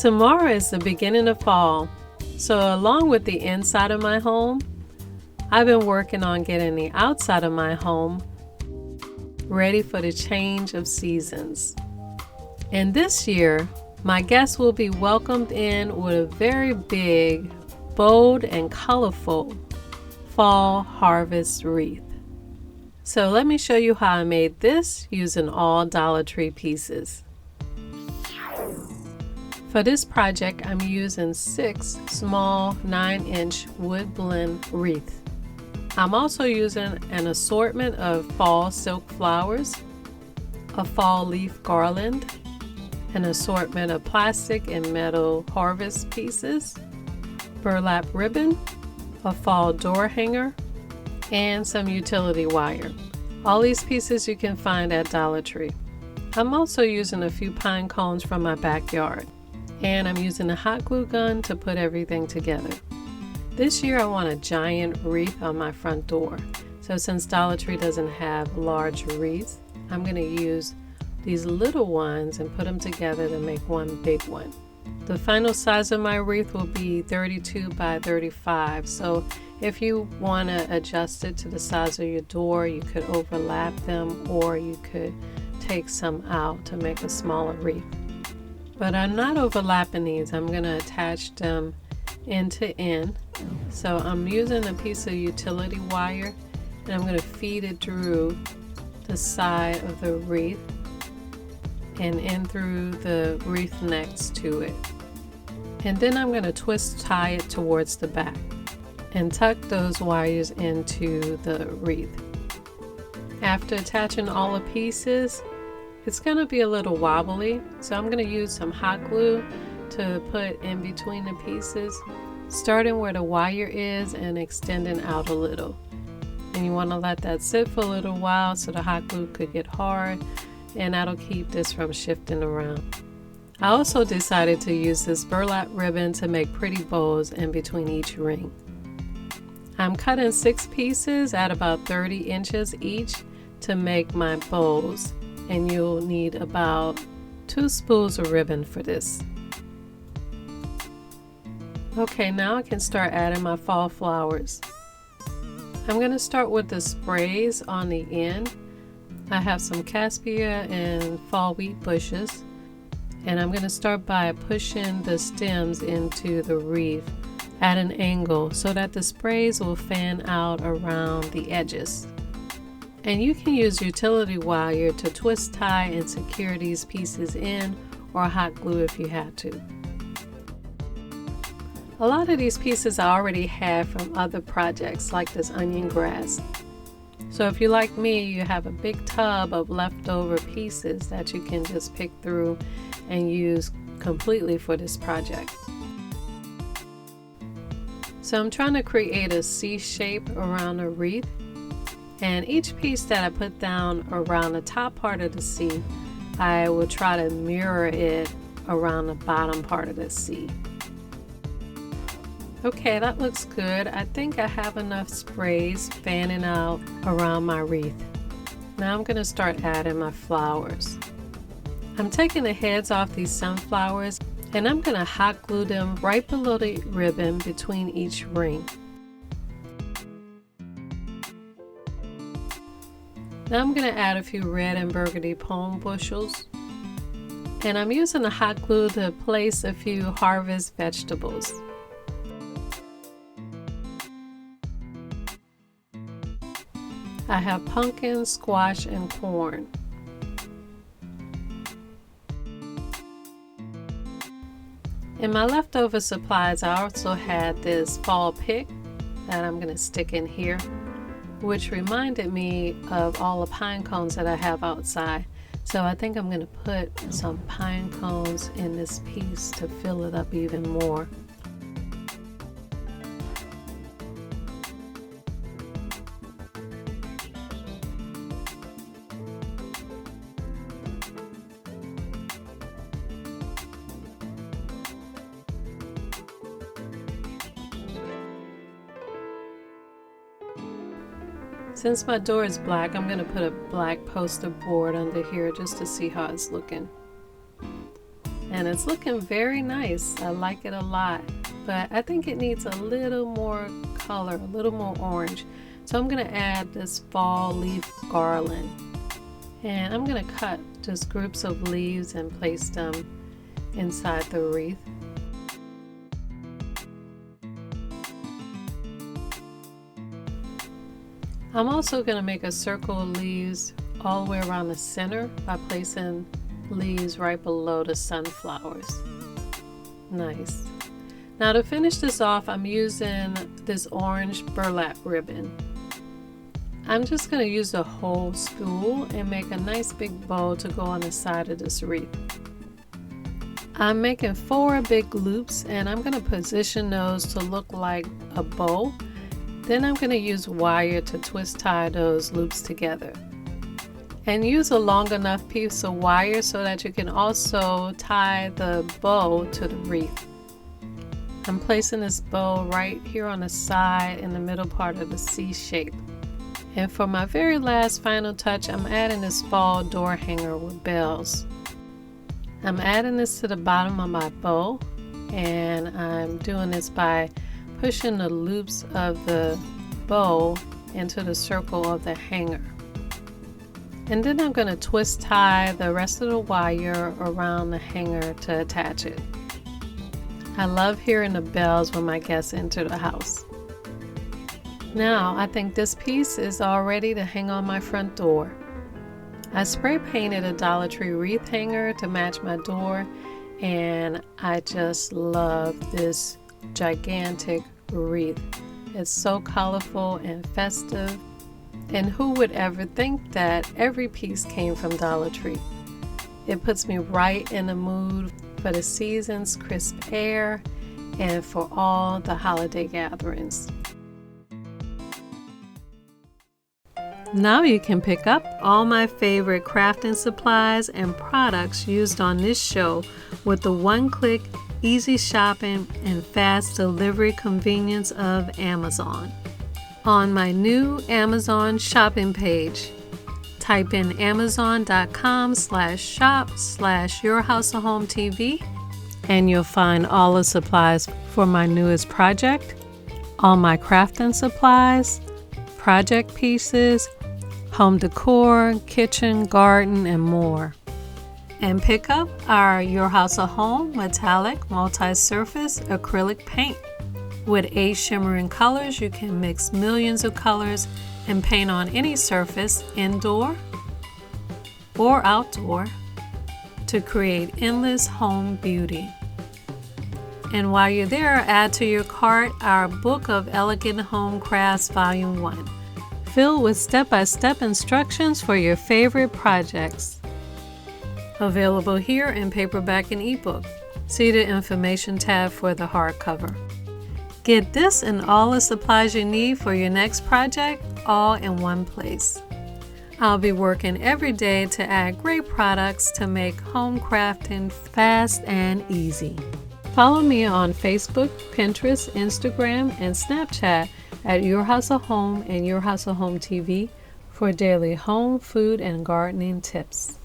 Tomorrow is the beginning of fall, so along with the inside of my home, I've been working on getting the outside of my home ready for the change of seasons. And this year, my guests will be welcomed in with a very big, bold, and colorful fall harvest wreath. So let me show you how I made this using all Dollar Tree pieces. For this project, I'm using 6 small 9-inch wood blend wreaths. I'm also using an assortment of fall silk flowers, a fall leaf garland, an assortment of plastic and metal harvest pieces, burlap ribbon, a fall door hanger, and some utility wire. All these pieces you can find at Dollar Tree. I'm also using a few pine cones from my backyard, and I'm using a hot glue gun to put everything together. This year I want a giant wreath on my front door. So since Dollar Tree doesn't have large wreaths, I'm going to use these little ones and put them together to make one big one. The final size of my wreath will be 32 by 35. So if you want to adjust it to the size of your door, you could overlap them, or you could take some out to make a smaller wreath. But I'm not overlapping these. I'm going to attach them end to end. So I'm using a piece of utility wire, and I'm going to feed it through the side of the wreath and in through the wreath next to it. And then I'm going to twist tie it towards the back and tuck those wires into the wreath. After attaching all the pieces, it's going to be a little wobbly, so I'm going to use some hot glue to put in between the pieces, starting where the wire is and extending out a little. And you want to let that sit for a little while so the hot glue could get hard, and that'll keep this from shifting around. I also decided to use this burlap ribbon to make pretty bows in between each ring. I'm cutting 6 pieces at about 30 inches each to make my bows, and you'll need about 2 spools of ribbon for this. Okay, now I can start adding my fall flowers. I'm going to start with the sprays on the end. I have some cassia and fall wheat bushes, and I'm going to start by pushing the stems into the wreath at an angle so that the sprays will fan out around the edges. And you can use utility wire to twist tie and secure these pieces in, or hot glue if you had to. A lot of these pieces I already have from other projects, like this onion grass. So if you're like me, you have a big tub of leftover pieces that you can just pick through and use completely for this project. So I'm trying to create a C shape around the wreath, and each piece that I put down around the top part of the C, I will try to mirror it around the bottom part of the C. Okay, that looks good. I think I have enough sprays fanning out around my wreath. Now I'm going to start adding my flowers. I'm taking the heads off these sunflowers, and I'm going to hot glue them right below the ribbon between each ring. Now I'm going to add a few red and burgundy palm bushels, and I'm using the hot glue to place a few harvest vegetables. I have pumpkin, squash, and corn. In my leftover supplies, I also had this fall pick that I'm going to stick in here, which reminded me of all the pine cones that I have outside. So I think I'm going to put some pine cones in this piece to fill it up even more. Since my door is black, I'm going to put a black poster board under here just to see how it's looking. And and it's looking very nice. I like it a lot, but I think it needs a little more color, a little more orange. So I'm going to add this fall leaf garland, and I'm going to cut just groups of leaves and place them inside the wreath. I'm also going to make a circle of leaves all the way around the center by placing leaves right below the sunflowers. Nice. Now to finish this off, I'm using this orange burlap ribbon. I'm just going to use the whole spool and make a nice big bow to go on the side of this wreath. I'm making 4 big loops, and I'm going to position those to look like a bow. Then I'm going to use wire to twist tie those loops together. And use a long enough piece of wire so that you can also tie the bow to the wreath. I'm placing this bow right here on the side in the middle part of the C shape. And for my very last final touch, I'm adding this fall door hanger with bells. I'm adding this to the bottom of my bow, and I'm doing this by pushing the loops of the bow into the circle of the hanger. And then I'm going to twist tie the rest of the wire around the hanger to attach it. I love hearing the bells when my guests enter the house. Now I think this piece is all ready to hang on my front door. I spray painted a Dollar Tree wreath hanger to match my door, and I just love this gigantic wreath. It's so colorful and festive, and who would ever think that every piece came from Dollar Tree? It puts me right in the mood for the season's crisp air and for all the holiday gatherings. Now you can pick up all my favorite crafting supplies and products used on this show with the one-click, easy shopping, and fast delivery convenience of Amazon. On my new Amazon shopping page, type in amazon.com/shop/yourhouseofhometv, and you'll find all the supplies for my newest project, all my crafting supplies, project pieces, home decor, kitchen, garden, and more. And pick up our Your House of Home metallic multi-surface acrylic paint. With 8 shimmering colors, you can mix millions of colors and paint on any surface, indoor or outdoor, to create endless home beauty. And while you're there, add to your cart our Book of Elegant Home Crafts Volume 1, filled with step-by-step instructions for your favorite projects. Available here in paperback and ebook. See the information tab for the hardcover. Get this and all the supplies you need for your next project all in one place. I'll be working every day to add great products to make home crafting fast and easy. Follow me on Facebook, Pinterest, Instagram, and Snapchat at Your House of Home and Your House of Home TV for daily home, food, and gardening tips.